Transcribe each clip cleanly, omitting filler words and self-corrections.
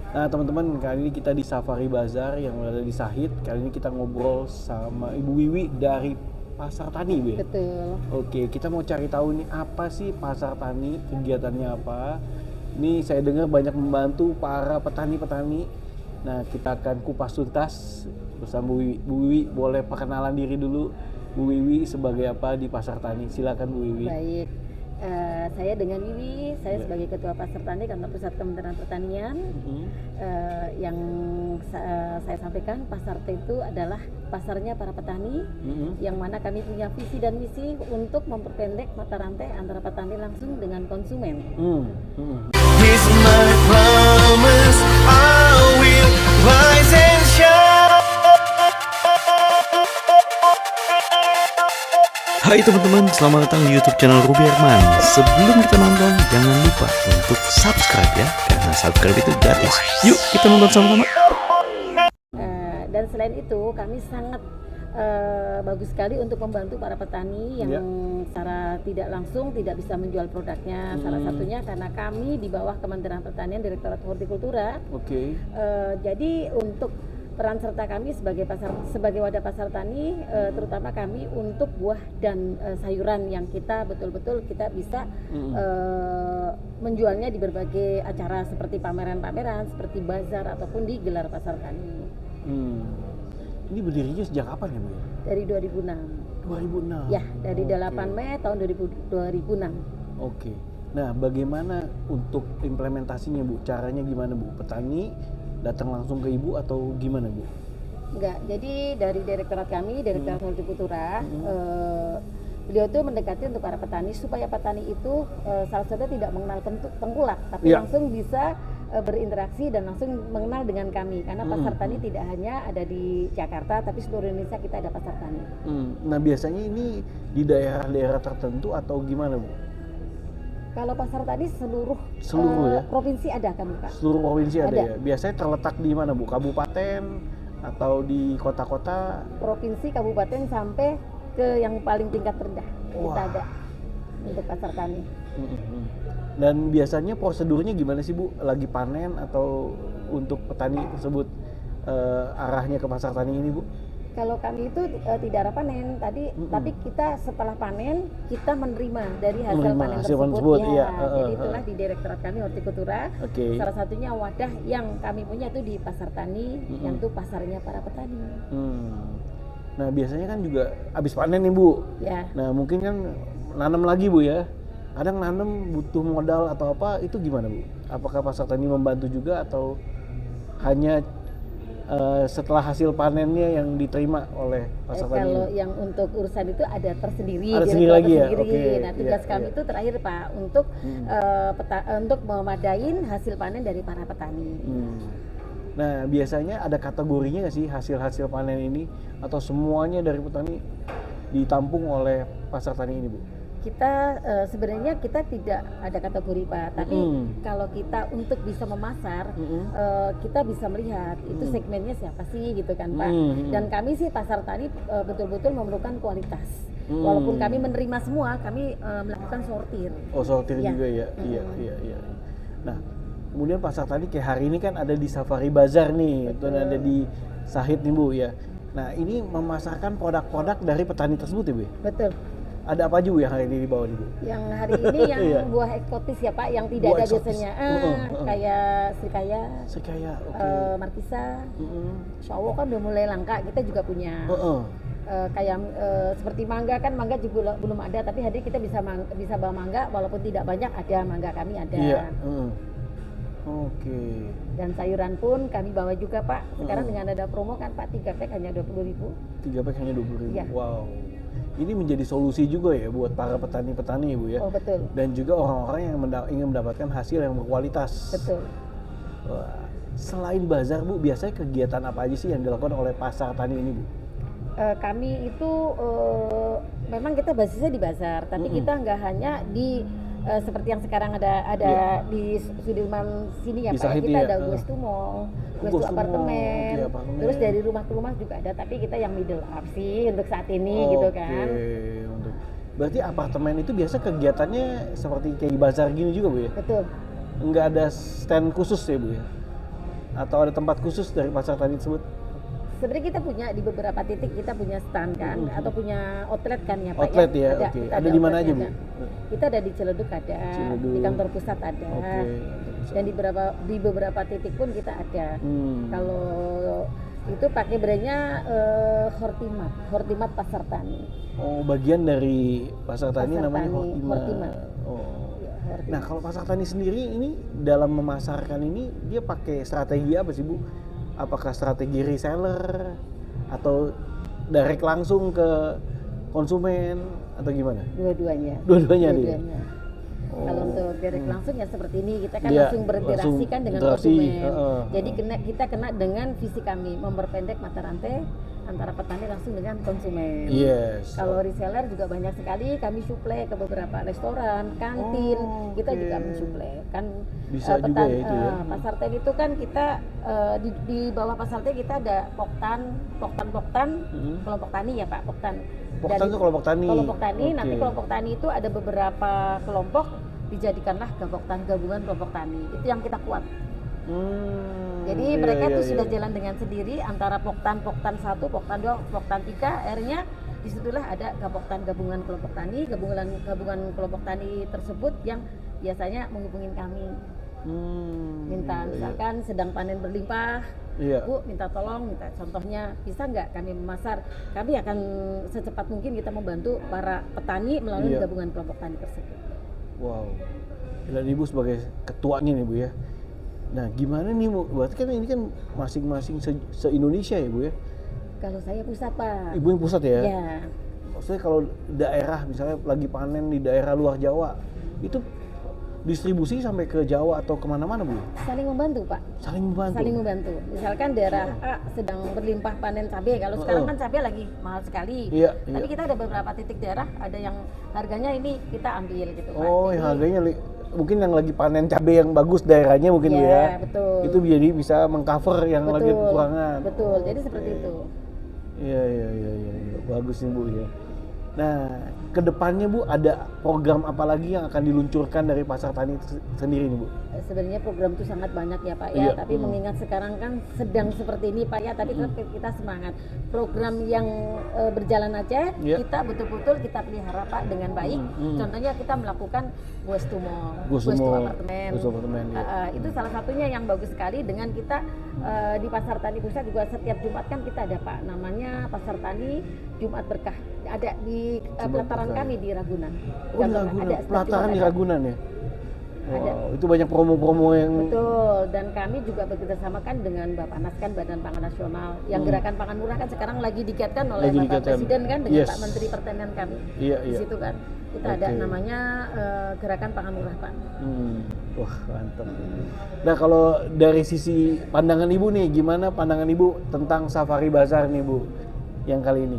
Nah teman-teman, kali ini kita di Safari Bazar yang berada di Sahid. Kali ini kita ngobrol sama Ibu Wiwi dari Pasar Tani, Bu ya? Betul. Oke, kita mau cari tahu nih apa sih Pasar Tani, kegiatannya apa. Ini saya dengar banyak membantu para petani-petani. Nah, kita akan kupas tuntas bersama Bu Wiwi. Bu Wiwi, boleh perkenalan diri dulu. Bu Wiwi sebagai apa di Pasar Tani? Silakan Bu Wiwi. Baik. Saya dengan Wiwi, saya sebagai Ketua Pasar Tani Kantor Pusat Kementerian Pertanian. Yang saya sampaikan, Pasar Tani itu adalah pasarnya para petani, yang mana kami punya visi dan misi untuk memperpendek mata rantai antara petani langsung dengan konsumen. He's my promise, I will rise and shine. Hai teman-teman, selamat datang di YouTube channel Ruby Herman. Sebelum kita nonton, jangan lupa untuk subscribe ya, karena subscribe itu gratis. Yuk kita nonton sama-sama. Dan selain itu, kami sangat bagus sekali untuk membantu para petani yang secara tidak langsung tidak bisa menjual produknya. Salah satunya karena kami di bawah Kementerian Pertanian, Direktorat Hortikultura. Jadi untuk peran serta kami sebagai wadah pasar tani, terutama kami untuk buah dan sayuran yang kita betul-betul kita bisa menjualnya di berbagai acara seperti pameran-pameran, seperti bazar ataupun di gelar pasar tani. Ini berdirinya sejak kapan ya Bu? Dari 2006. 2006? Ya, dari 8 Mei tahun 2006. Oke. Nah, bagaimana untuk implementasinya Bu? Caranya gimana Bu? Petani datang langsung ke Ibu atau gimana Bu? Enggak, jadi dari direktorat kami, Direktorat Hortikultura, beliau itu mendekati untuk para petani supaya petani itu salah satu tidak mengenal tengkulak, tapi langsung bisa berinteraksi dan langsung mengenal dengan kami, karena pasar tani tidak hanya ada di Jakarta, tapi seluruh Indonesia kita ada pasar tani. Nah, biasanya ini di daerah-daerah tertentu atau gimana Bu? Kalau pasar tani seluruh ya? Provinsi ada kami Pak. Seluruh provinsi ada ya? Biasanya terletak di mana Bu? Kabupaten atau di kota-kota? Provinsi, kabupaten sampai ke yang paling tingkat rendah. Kita ada untuk pasar tani. Dan biasanya prosedurnya gimana sih Bu? Lagi panen atau untuk petani tersebut arahnya ke pasar tani ini Bu? Kalau kami itu tidak ada panen tadi, tapi kita setelah panen kita menerima dari hasil panen tersebut. Jadi itulah di Direktorat kami Hortikultura. Salah satunya wadah yang kami punya itu di pasar tani, yang itu pasarnya para petani. Nah biasanya kan juga habis panen nih Bu. Nah mungkin kan nanam lagi Bu ya. Kadang nanam butuh modal atau apa, itu gimana Bu? Apakah pasar tani membantu juga atau hanya setelah hasil panennya yang diterima oleh pasar tani? Kalau yang untuk urusan itu ada tersendiri. Ada sendiri lagi ya? Nah tugas kami itu terakhir Pak untuk memadain hasil panen dari para petani. Nah biasanya ada kategorinya nggak sih hasil panen ini, atau semuanya dari petani ditampung oleh pasar tani ini Bu? Kita sebenarnya kita tidak ada kategori Pak, tapi kalau kita untuk bisa memasar, kita bisa melihat itu segmennya siapa sih gitu kan Pak. Dan kami sih pasar tani betul-betul memerlukan kualitas. Walaupun kami menerima semua, kami melakukan sortir. Oh sortir juga ya? Iya. Nah kemudian pasar tani kayak hari ini kan ada di Safari Bazar nih, itu ada di Sahid nih Bu ya. Nah ini memasarkan produk-produk dari petani tersebut ya Bu? Betul. Ada apa aja Bu yang hari ini dibawa nih Bu? Yang hari ini yang buah eksotis ya Pak, yang tidak buah ada eksotis biasanya. Kayak Srikaya, Markisa, Showo kan udah mulai langka, kita juga punya. Kayak seperti mangga kan, mangga juga belum ada, tapi hari kita bisa bawa mangga, walaupun tidak banyak, ada mangga kami ada. Dan sayuran pun kami bawa juga Pak. Sekarang dengan ada promo kan Pak, 3 pack hanya 20.000. 3 pack hanya 20.000. Wow. Ini menjadi solusi juga ya buat para petani-petani Bu ya. Oh betul. Dan juga orang-orang yang ingin mendapatkan hasil yang berkualitas. Betul. Wah. Selain bazar Bu, biasanya kegiatan apa aja sih yang dilakukan oleh pasar tani ini Bu? Kami itu memang kita basisnya di bazar, tapi kita nggak hanya di seperti yang sekarang ada di Sudirman sini ya Pak, kita ada West to Mall, West to apartemen, terus dari rumah ke rumah juga ada, tapi kita yang middle up sih untuk saat ini gitu kan. Berarti apartemen itu biasa kegiatannya seperti kayak bazar gini juga Bu ya? Betul. Nggak ada stand khusus ya Bu ya? atau ada tempat khusus dari pasar tani tersebut? Sebenarnya kita punya di beberapa titik, kita punya stand kan, atau punya outlet kan ya Pak. Outlet ya, Ada, oke. kita Ada di mana aja Bu? Kita ada di Ciledug ada, di kantor pusat ada, dan di beberapa titik pun kita ada. Kalau itu pakai brandnya Hortimat Pasar Tani. Oh, bagian dari pasar tani Pasar namanya Tani, Hortimat. Oh. Ya, Hortimat. Nah, kalau pasar tani sendiri ini dalam memasarkan ini dia pakai strategi apa sih Bu? Apakah strategi reseller atau direct langsung ke konsumen atau gimana? Dua-duanya. Dua-duanya nih. Kalau untuk direct langsung ya seperti ini, kita kan Iya, langsung berinteraksi kan dengan interaksi, konsumen. Jadi kita kena dengan visi kami memperpendek mata rantai antara petani langsung dengan konsumen. Yes. Kalau reseller juga banyak sekali, kami suplai ke beberapa restoran, kantin, kita juga mensuplai. Kan bisa juga ya itu ya. Pasar tani itu kan kita di bawah pasar tani kita ada poktan, kelompok tani ya Pak, poktan. Poktan itu kelompok tani. Kelompok tani, nanti kelompok tani itu ada beberapa kelompok dijadikanlah gaboktan gabungan kelompok tani. Itu yang kita kuat. Jadi mereka tuh sudah jalan dengan sendiri antara poktan 1, poktan 2, poktan 3, akhirnya disitulah ada gaboktan gabungan kelompok tani, gabungan kelompok tani tersebut yang biasanya menghubungin kami. Minta misalkan sedang panen berlimpah, Bu minta tolong, minta contohnya bisa nggak kami memasar, kami akan secepat mungkin kita membantu para petani melalui gabungan kelompok tani tersebut. Wow, dan Ibu sebagai ketuanya nih Bu ya. Nah gimana nih Bu, berarti kan ini kan masing-masing se-Indonesia ya Bu ya? Kalau saya pusat Pak. Ibu yang pusat ya? Iya. Maksudnya kalau daerah misalnya lagi panen di daerah luar Jawa, itu distribusi sampai ke Jawa atau kemana-mana Bu? Saling membantu Pak. Saling membantu? Saling membantu. Misalkan daerah A sedang berlimpah panen cabai, kalau sekarang kan cabai lagi mahal sekali. Tapi kita ada beberapa titik daerah, ada yang harganya ini kita ambil gitu Pak. Oh, yang harganya mungkin yang lagi panen cabai yang bagus daerahnya mungkin Bu ya? Betul. Itu jadi bisa mengcover yang lagi kekurangan. Betul, jadi seperti itu. Iya, bagus nih Bu ya. Nah, kedepannya Bu ada program apa lagi yang akan diluncurkan dari pasar tani sendiri nih Bu? Sebenarnya program itu sangat banyak ya Pak ya, tapi mengingat sekarang kan sedang seperti ini Pak ya, tapi tetap kita semangat. Program yang berjalan aja, kita betul-betul kita pelihara Pak dengan baik. Contohnya kita melakukan waste to mall, waste to apartemen. Itu salah satunya yang bagus sekali dengan kita di Pasar Tani Pusat juga setiap Jumat kan kita ada Pak, namanya Pasar Tani Jumat Berkah. Ada di pelataran kami di Ragunan. Oh, Ragunan. Pelataran di Ragunan ya? Wow, itu banyak promo-promo yang... Betul, dan kami juga bekerjasama kan dengan Bappenas kan, Badan Pangan Nasional. Yang Gerakan Pangan Murah kan sekarang lagi digiatkan oleh Bapak Presiden kan dengan Pak Menteri Pertanian kami. Di situ kan. Kita ada namanya Gerakan Pangan Murah Pak. Wah mantap. Nah kalau dari sisi pandangan Ibu nih, gimana pandangan Ibu tentang Safari Bazar nih Bu, yang kali ini?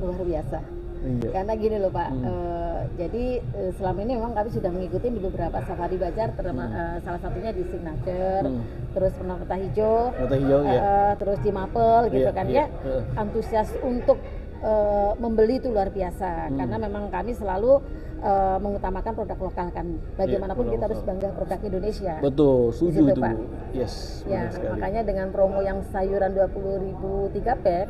Luar biasa. Karena gini loh Pak, jadi selama ini memang kami sudah mengikuti di beberapa safari bazar, salah satunya di Signature, terus Pernah Peta Hijau, terus di Mapel gitu kan ya. Antusias untuk membeli itu luar biasa, karena memang kami selalu mengutamakan produk lokal kan. Bagaimanapun kita harus bangga produk Indonesia. Betul, setuju itu Pak. Bu. Yes, ya, makanya dengan promo yang sayuran 20.000 3 pack,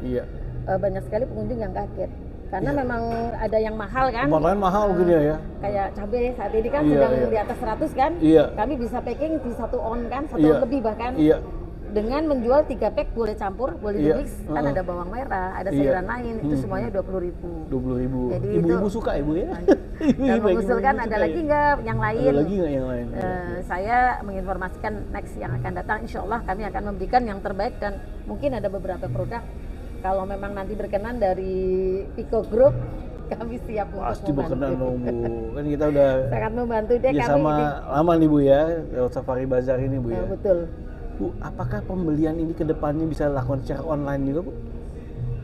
banyak sekali pengunjung yang kaget. Karena memang ada yang mahal kan. Tempat lain mahal mungkin ya. Kayak cabai saat ini kan sedang di atas 100 kan. Kami bisa packing di 1 on kan, 1 on lebih bahkan. Dengan menjual 3 pack boleh campur, boleh di-mix. Kan ada bawang merah, ada sayuran lain, itu semuanya 20.000. 20.000. Jadi ibu-ibu suka Ibu ya? Dan mengusulkan ada lagi nggak yang lain? Ada lagi nggak yang lain? Saya menginformasikan next yang akan datang, insya Allah kami akan memberikan yang terbaik, dan mungkin ada beberapa produk kalau memang nanti berkenan dari Pico Group, kami siap untuk pasti berkenan dong Bu. Kan kita udah sangat membantu deh kami sama lama nih Bu ya, lewat Safari Bazar ini Bu ya. Betul. Bu, apakah pembelian ini ke depannya bisa dilakukan secara online juga Bu?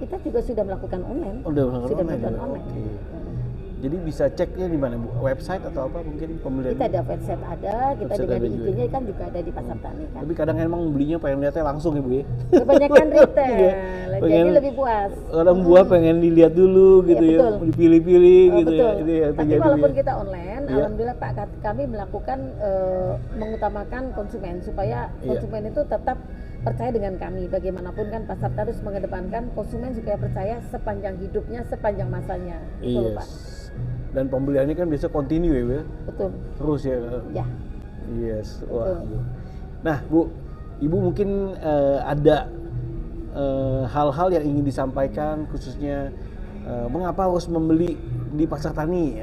Kita juga sudah melakukan online. Oh, sudah melakukan online. Online. Okay. Jadi bisa ceknya di mana Bu? Website atau apa mungkin pembelian? Kita ada website ada, kita Website juga ada di juga IG-nya ya? kan juga ada di Pasar Tani kan. Tapi kadang emang belinya pengen lihatnya langsung ya Bu ya? Kebanyakan retail, Iya. jadi Pengen- lebih puas. Kadang buah pengen dilihat dulu gitu Iya, ya, betul. dipilih-pilih gitu Betul. ya. Itu ya Tapi terjadi walaupun ya. kita online, Iya. alhamdulillah Pak, kami melakukan mengutamakan konsumen supaya Iya. konsumen itu tetap percaya dengan kami. Bagaimanapun kan pasar harus mengedepankan konsumen supaya percaya sepanjang hidupnya, sepanjang masanya. Itu loh, Pak. Dan pembeliannya kan biasa continue ya Bu ya? Betul. Terus ya. Ya. Yes. Wah. Betul. Bu. Nah Bu, Ibu mungkin ada hal-hal yang ingin disampaikan khususnya mengapa harus membeli di Pasar Tani?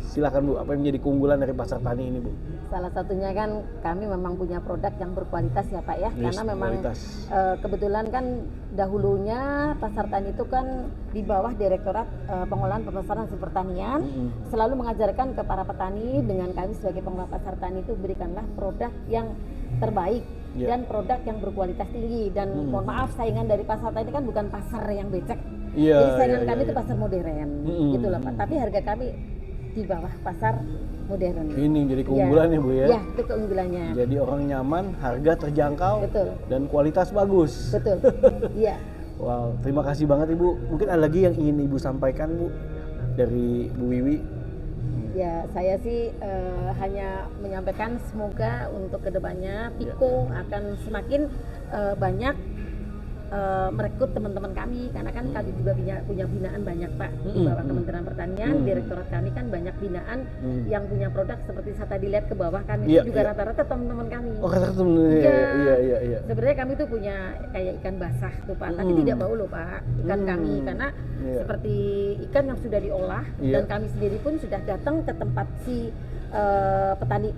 Silakan Bu, apa yang menjadi keunggulan dari Pasar Tani ini Bu? Salah satunya kan kami memang punya produk yang berkualitas ya Pak ya, Yes, karena memang kualitas. kebetulan kan dahulunya Pasar Tani itu kan di bawah Direktorat Pengolahan Pemasaran Hasil Pertanian, selalu mengajarkan ke para petani dengan kami sebagai pengelola Pasar Tani itu berikanlah produk yang terbaik dan produk yang berkualitas tinggi dan mohon maaf saingan dari Pasar Tani kan bukan pasar yang becek. Iya, Jadi saingan iya, kami iya, itu iya. pasar modern gitu loh Pak. Tapi harga kami di bawah pasar modern. Ini jadi keunggulan ya Bu ya? Ya, itu keunggulannya. Jadi orang nyaman, harga terjangkau, Betul. dan kualitas bagus. Betul. Iya. Wow, terima kasih banget Ibu. Mungkin ada lagi yang ingin Ibu sampaikan Bu dari Bu Wiwi? Ya, saya sih hanya menyampaikan semoga untuk kedepannya Piko akan semakin banyak merekrut teman-teman kami karena kan kami juga punya binaan banyak Pak di bawah Kementerian Pertanian. Direktorat kami kan banyak binaan yang punya produk seperti saya tadi lihat ke bawah kan itu juga rata-rata teman-teman kami. Oh, kata temen iya. Sebenarnya kami tuh punya kayak ikan basah tuh Pak, tapi tidak bau loh Pak ikan kami karena seperti ikan yang sudah diolah dan kami sendiri pun sudah datang ke tempat si petani,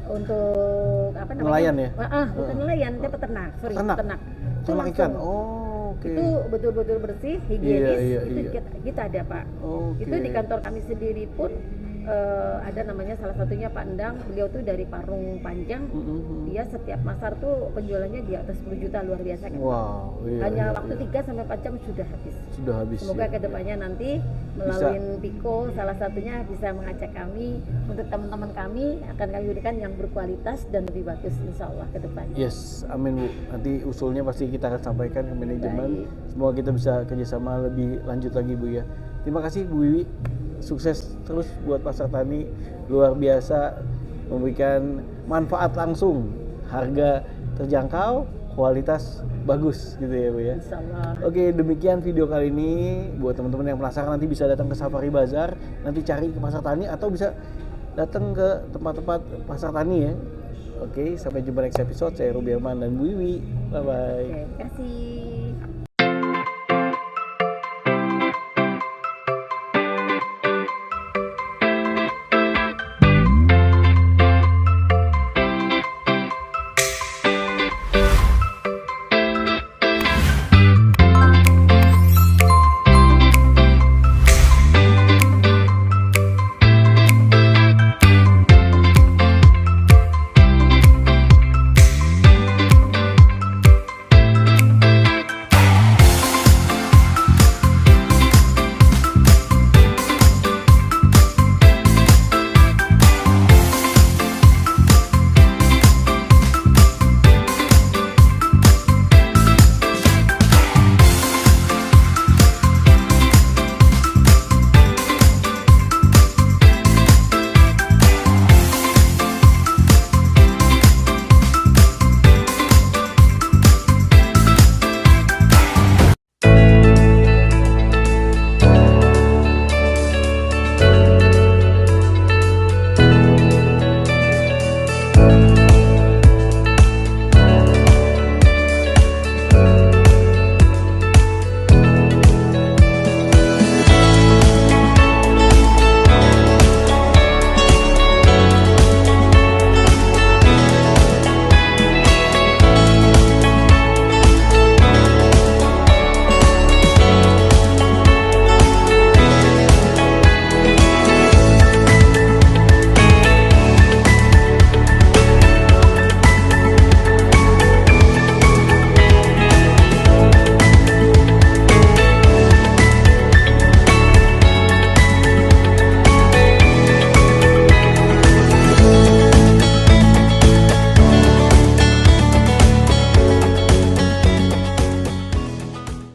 untuk apa namanya? Nelayan ya? Bukan nelayan, dia peternak, peternak. Itu Ternak langsung, ikan. Oh, oke. itu betul-betul bersih, higienis, Iya, itu iya. kita ada Pak. Oke. Itu di kantor kami sendiri pun ada namanya salah satunya Pak Endang, beliau tuh dari Parung Panjang, dia setiap masar tuh penjualannya di atas 10 juta, luar biasa kan. Wow, iya, Hanya iya, waktu 3-4 jam sudah habis. Sudah habis. Semoga ya. kedepannya nanti melalui Piko salah satunya bisa mengajak kami untuk teman-teman kami akan kami berikan yang berkualitas dan lebih bagus insya Allah kedepannya. Yes, amin Bu. Nanti usulnya pasti kita akan sampaikan ke manajemen. Semoga kita bisa kerjasama lebih lanjut lagi Bu ya. Terima kasih Bu Wiwi. Sukses terus buat Pasar Tani. Luar biasa, memberikan manfaat langsung. Harga terjangkau, kualitas bagus gitu ya Bu ya. Insyaallah. Oke, demikian video kali ini. Buat teman-teman yang penasaran nanti bisa datang ke Safari Bazar, nanti cari ke Pasar Tani atau bisa datang ke tempat-tempat Pasar Tani ya. Oke, sampai jumpa next episode. Saya Ruby Herman dan Bu Wiwi. Bye bye. Oke, terima kasih.